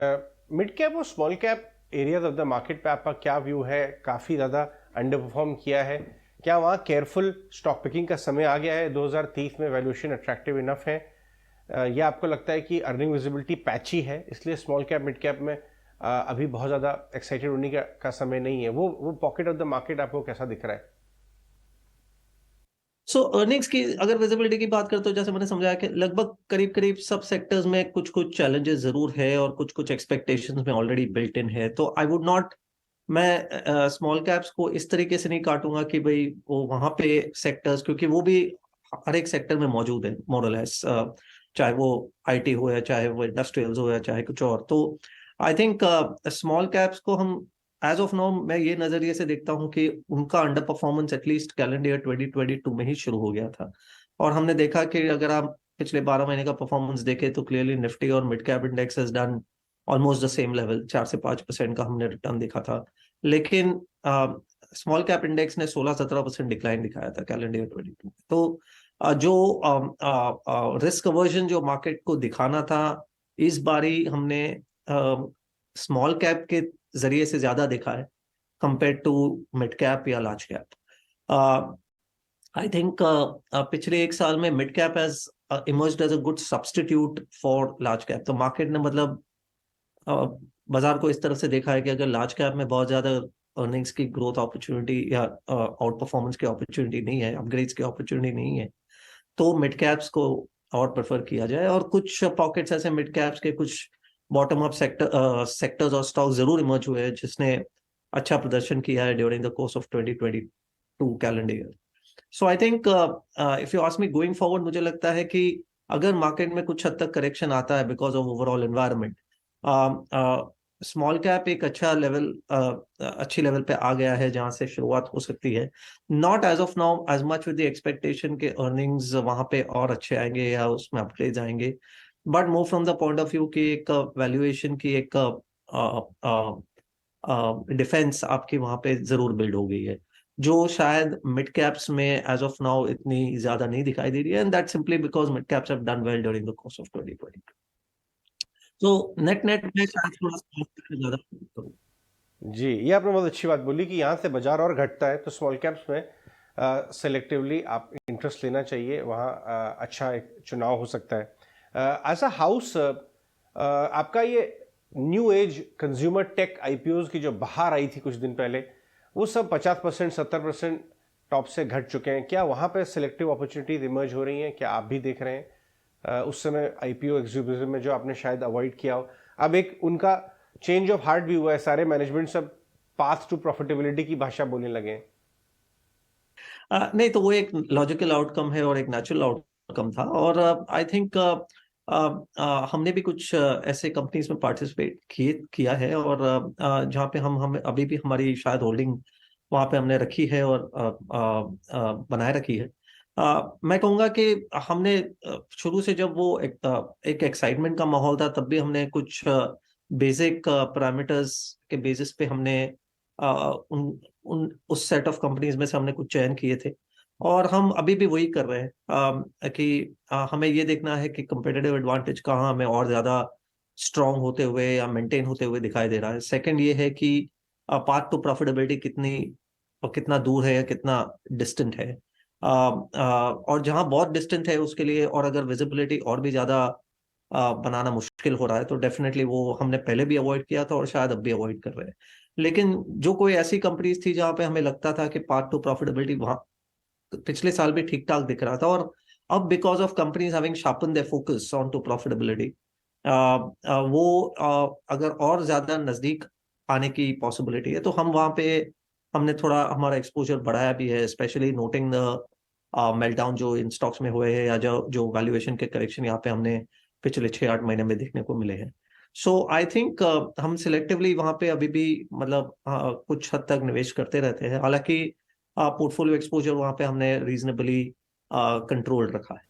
Mid cap और small cap areas of the market पे आपका क्या व्यू है? काफ़ी ज़्यादा अंडर परफॉर्म किया है, क्या वहाँ केयरफुल स्टॉक पिकिंग का समय आ गया है? 2030 में वैल्यूएशन अट्रैक्टिव इनफ है, या आपको लगता है कि अर्निंग विजिबिलिटी पैची है इसलिए स्मॉल कैप मिड कैप में अभी बहुत ज़्यादा एक्साइटेड होने का समय नहीं है? वो पॉकेट ऑफ द मार्केट आपको कैसा दिख रहा है? अर्निंग्स की अगर विजिबिलिटी की बात करते हो, जैसे मैंने समझाया कि लगभग करीब करीब सब सेक्टर्स में कुछ कुछ चैलेंजेस जरूर है और कुछ कुछ एक्सपेक्टेशंस में ऑलरेडी बिल्ट इन है। तो आई वुड नॉट, मैं स्मॉल कैप्स को इस तरीके से नहीं काटूंगा कि भाई वो वहां पे सेक्टर्स, क्योंकि वो भी हर एक सेक्टर में मौजूद है मोरलेस, चाहे वो आईटी हो या चाहे वो इंडस्ट्रियल्स हो या चाहे कुछ और। तो आई थिंक स्मॉल कैप्स को हम एज ऑफ नाउ, मैं ये नजरिए से देखता हूं कि उनका under performance at least calendar year 2022 में ही शुरू हो गया था। और हमने देखा कि अगर आप पिछले 12 महीने का परफॉर्मेंस देखें तो क्लियरली निफ्टी और mid cap index has done almost the same level, 4 से 5% का हमने रिटर्न देखा था। लेकिन स्मॉल कैप इंडेक्स ने 16-17% डिक्लाइन दिखाया था कैलेंडर ईयर 22 में। तो जो रिस्क अवर्जन जो मार्केट को दिखाना था, इस बारी हमने स्मॉल कैप के जरिए से ज्यादा देखा है कंपेयर टू मिड कैप या लार्ज कैप। आई थिंक पिछले एक साल में mid cap has emerged as a good substitute for large cap. तो मार्केट ने मतलब बाजार को इस तरह से देखा है कि अगर लार्ज कैप में बहुत ज्यादा अर्निंग्स की ग्रोथ अपॉर्चुनिटी या आउट परफॉर्मेंस की अपॉर्चुनिटी नहीं है, अपग्रेड्स की अपॉर्चुनिटी नहीं है, तो मिड कैप्स को और प्रेफर किया जाए। और कुछ पॉकेट्स ऐसे मिड कैप्स के, कुछ बॉटम अप सेक्टर्स और स्टॉक जरूर इमर्ज हुए हैं जिसने अच्छा प्रदर्शन किया है during the course of 2022 calendar year. So I think if you ask me going forward, मुझे लगता है कि अगर मार्केट में कुछ हद तक करेक्शन आता है because of overall environment, small cap एक अच्छा लेवल, अच्छी लेवल पे आ गया है जहां से शुरुआत हो सकती है। Not as of now as much with the expectation के अर्निंग्स वहां पे और अच्छे आएंगे या उसमें अपग्रेड आएंगे, but more from the point of view की एक वैल्यूएशन की एक डिफेंस आपकी वहां पे जरूर बिल्ड हो गई है, जो शायद मिड कैप्स में एज ऑफ नाउ इतनी ज्यादा नहीं दिखाई दे रही है। And that simply because mid caps have done well during the course of 2020। तो नेट नेट में शायद थोड़ा सा ज्यादा करूं। जी, ये आपने बहुत अच्छी बात बोली कि यहाँ से बाजार और घटता है तो स्मॉल कैप्स में सेलेक्टिवली आप इंटरेस्ट लेना चाहिए, वहाँ अच्छा एक चुनाव हो सकता है। एज अ हाउस, आपका ये new age consumer tech IPOs की जो बाहर आई थी कुछ दिन पहले, वो सब 50% 70% टॉप से घट चुके हैं, क्या वहाँ पे सेलेक्टिव अपॉर्चुनिटीज इमर्ज हो रही हैं? क्या आप भी देख रहे हैं उस समय आईपीओ एग्जीक्यूटिव में जो आपने शायद अवॉइड किया हो, अब एक उनका चेंज ऑफ हार्ट भी हुआ है, सारे मैनेजमेंट सब पाथ टू प्रॉफिटेबिलिटी की भाषा बोलने लगे हैं? नहीं, तो वो एक लॉजिकल आउटकम है और एक नेचुरल आउटकम था। और आई थिंक हमने भी कुछ ऐसे कंपनीज में पार्टिसिपेट किया है, और जहाँ पे हम अभी भी हमारी शायद होल्डिंग वहाँ पे हमने रखी है और बनाए रखी है। मैं कहूँगा कि हमने शुरू से जब वो एक एक्साइटमेंट का माहौल था, तब भी हमने कुछ बेसिक पैरामीटर्स के बेसिस पे हमने उन उन उस सेट ऑफ कंपनीज में से हमने कुछ चयन किए थे। और हम अभी भी वही कर रहे हैं, कि हमें ये देखना है कि कंपेटिटिव एडवांटेज कहाँ हमें और ज्यादा स्ट्रांग होते हुए या मेंटेन होते हुए दिखाई दे रहा है। सेकंड ये है कि पाथ टू प्रॉफिटेबिलिटी कितनी और कितना दूर है या कितना डिस्टेंट है। और जहाँ बहुत डिस्टेंट है उसके लिए, और अगर विजिबिलिटी और भी ज्यादा बनाना मुश्किल हो रहा है, तो डेफिनेटली वो हमने पहले भी अवॉइड किया था और शायद अब भी अवॉइड कर रहे हैं। लेकिन जो कोई ऐसी कंपनीज थी जहां पे हमें लगता था कि पाथ टू प्रॉफिटेबिलिटी वहां पिछले साल भी ठीक ठाक दिख रहा था, और अब because of companies having sharpen their focus on to profitability, वो अगर और ज्यादा नजदीक आने की पॉसिबिलिटी है, तो हम वहां पे हमने थोड़ा हमारा एक्सपोजर बढ़ाया भी है, स्पेशली नोटिंग द मेल्टडाउन जो इन स्टॉक्स में हुए हैं या जो जो वैल्यूएशन के करेक्शन यहाँ पे हमने पिछले 6-8 महीने में देखने को मिले हैं। सो आई थिंक हम सिलेक्टिवली वहां पे अभी भी मतलब कुछ हद तक निवेश करते रहते हैं। हालांकि पोर्टफोलियो एक्सपोजर वहां पे हमने रीजनेबली कंट्रोल रखा है।